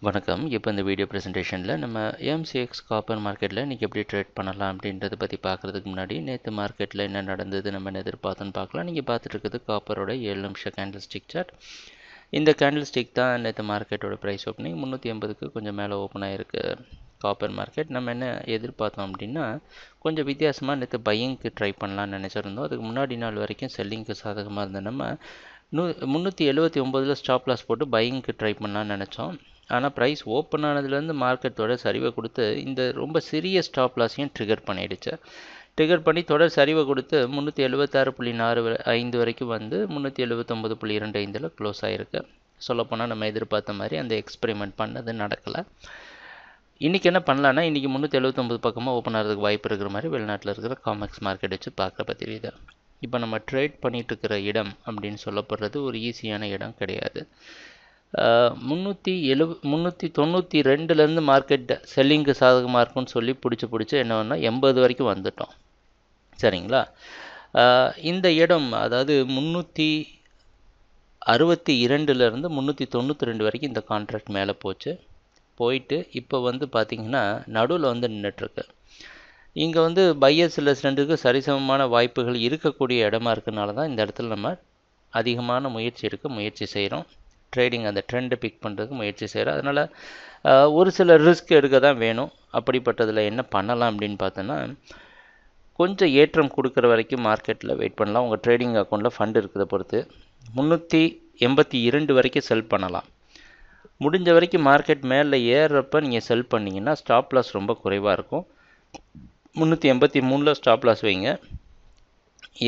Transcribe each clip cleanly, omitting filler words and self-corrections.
வணக்கம். இப்போ இந்த வீடியோ ப்ரெசன்டேஷனில் நம்ம எம்சிஎக்ஸ் காப்பர் மார்க்கெட்டில் இன்றைக்கி எப்படி ட்ரேட் பண்ணலாம் அப்படின்றத பற்றி பார்க்குறதுக்கு முன்னாடி நேற்று மார்க்கெட்டில் என்ன நடந்தது நம்ம என்ன எதிர்பார்த்தோன்னு பார்க்கலாம். நீங்கள் பார்த்துட்டு இருக்குது காப்பரோட 7 நிமிஷம் கேண்டில் ஸ்டிக் சார்ட். இந்த கேண்டில் ஸ்டிக் தான் நேற்று மார்க்கெட்டோட ப்ரைஸ் ஓப்பனிங் 380க்கு கொஞ்சம் மேலே ஓப்பன் ஆகிருக்கு காப்பர் மார்க்கெட். நம்ம என்ன எதிர்பார்த்தோம் அப்படின்னா கொஞ்சம் வித்தியாசமாக நேற்று பையிங்க்கு ட்ரை பண்ணலான்னு நினச்சிருந்தோம். அதுக்கு முன்னாடி நாள் வரைக்கும் செல்லிங்க்கு சாதகமாக இருந்த நம்ம 379 ஸ்டாப் லாஸ் போட்டு பையிங்க்கு ட்ரை பண்ணலான்னு நினச்சோம். ஆனால் ப்ரைஸ் ஓப்பன் ஆனதுலேருந்து மார்க்கெட்டோட சரிவை கொடுத்து இந்த ரொம்ப சிறிய ஸ்டாப் லாஸையும் ட்ரிகர் பண்ணிடுச்சு. ட்ரிகர் பண்ணி தொடர் சரிவை கொடுத்து 376.45 வரைக்கும் வந்து 379.25 க்ளோஸ் ஆகிருக்கு. சொல்லப்போனால் நம்ம எதிர்பார்த்த மாதிரி அந்த எக்ஸ்பெரிமெண்ட் பண்ணது நடக்கலை. இன்றைக்கி என்ன பண்ணலான்னா இன்றைக்கி 379 பக்கமாக ஓப்பன் ஆகிறதுக்கு வாய்ப்பு இருக்கிற மாதிரி வெளிநாட்டில் இருக்கிற காமெக்ஸ் மார்க்கெட் வச்சு பார்க்குற தெரியுது. இப்போ நம்ம ட்ரேட் பண்ணிகிட்டு இருக்கிற இடம் அப்படின்னு சொல்லப்படுறது ஒரு ஈஸியான இடம் கிடையாது. 392லேருந்து மார்க்கெட் செல்லிங்க்கு சாதகமாக இருக்கும்னு சொல்லி பிடிச்சி என்ன பண்ணால் 80 வரைக்கும் வந்துட்டோம். சரிங்களா? இந்த இடம் அதாவது 362லேருந்து 392 வரைக்கும் இந்த கான்ட்ராக்ட் மேலே போயிட்டு இப்போ வந்து பார்த்திங்கன்னா நடுவில் வந்து நின்றுட்டுருக்கு. இங்கே வந்து பையர்ஸ் ரெண்டுக்கு சரிசமமான வாய்ப்புகள் இருக்கக்கூடிய இடமா இருக்கிறனால தான் இந்த இடத்துல நம்ம அதிகமான முயற்சி செய்கிறோம். ட்ரேடிங் அந்த ட்ரெண்டை பிக் பண்ணுறதுக்கு முயற்சி செய்கிறோம். அதனால் ஒரு சில ரிஸ்க் எடுக்க தான் வேணும். அப்படிப்பட்டதில் என்ன பண்ணலாம் அப்படின்னு பார்த்தோன்னா கொஞ்சம் ஏற்றம் கொடுக்குற வரைக்கும் மார்க்கெட்டில் வெயிட் பண்ணலாம். உங்கள் ட்ரேடிங் அக்கௌண்ட்டில் ஃபண்ட் இருக்கிறத பொறுத்து 382 வரைக்கும் செல் பண்ணலாம். முடிஞ்ச வரைக்கும் மார்க்கெட் மேலே ஏறுறப்ப நீங்கள் செல் பண்ணிங்கன்னா ஸ்டாப் லாஸ் ரொம்ப குறைவாக இருக்கும். 383 ஸ்டாப் லாஸ் வைங்க.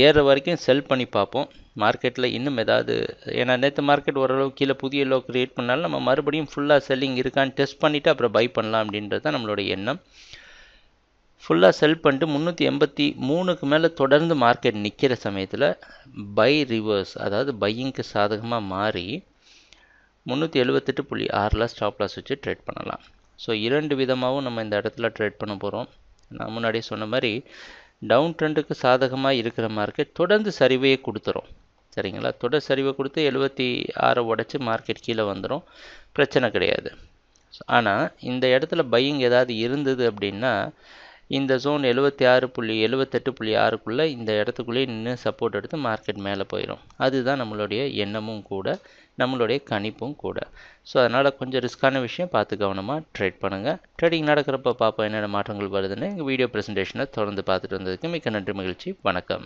ஏற வரைக்கும் செல் பண்ணி பார்ப்போம். மார்க்கெட்டில் இன்னும் ஏதாவது ஏன்னா நேற்று மார்க்கெட் ஓரளவு கீழே புதிய லோ க்ரியேட் பண்ணாலும் நம்ம மறுபடியும் ஃபுல்லாக செல்லிங் இருக்கான்னு டெஸ்ட் பண்ணிவிட்டு அப்புறம் பை பண்ணலாம் அப்படின்றது தான் நம்மளோட எண்ணம். ஃபுல்லாக செல் பண்ணிட்டு 383க்கு மேலே தொடர்ந்து மார்க்கெட் நிற்கிற சமயத்தில் பை ரிவர்ஸ் அதாவது பையிங்க்கு சாதகமாக மாறி 378.6 ஸ்டாப் லாஸ் வச்சு ட்ரேட் பண்ணலாம். ஸோ 2 விதமாகவும் நம்ம இந்த இடத்துல ட்ரேட் பண்ண போகிறோம். நான் முன்னாடியே சொன்ன மாதிரி டவுன் ட்ரெண்டுக்கு சாதகமாக இருக்கிற மார்க்கெட் தொடர்ந்து சரிவையே கொடுத்துரும். சரிங்களா? தொடர் சரிவை கொடுத்து 76 உடச்சி மார்க்கெட் கீழே வந்துடும், பிரச்சனை கிடையாது. ஆனால் இந்த இடத்துல பையிங் ஏதாவது இருந்தது அப்படின்னா இந்த ஜோன் 78.6க்குள்ளே இந்த இடத்துக்குள்ளேயே நின்று சப்போர்ட் எடுத்து மார்க்கெட் மேலே போயிடும். அதுதான் நம்மளுடைய எண்ணமும் கூட, நம்மளுடைய கணிப்பும் கூட. ஸோ அதனால் கொஞ்சம் ரிஸ்க்கான விஷயம் பார்த்து கவனமாக ட்ரேட் பண்ணுங்கள். ட்ரேடிங் நடக்கிறப்ப பார்ப்போம் என்னென்ன மாற்றங்கள் வருதுன்னு. எங்கள் வீடியோ ப்ரெசன்டேஷனை தொடர்ந்து பார்த்துட்டு வந்ததுக்கு மிக்க நன்றி, மகிழ்ச்சி, வணக்கம்.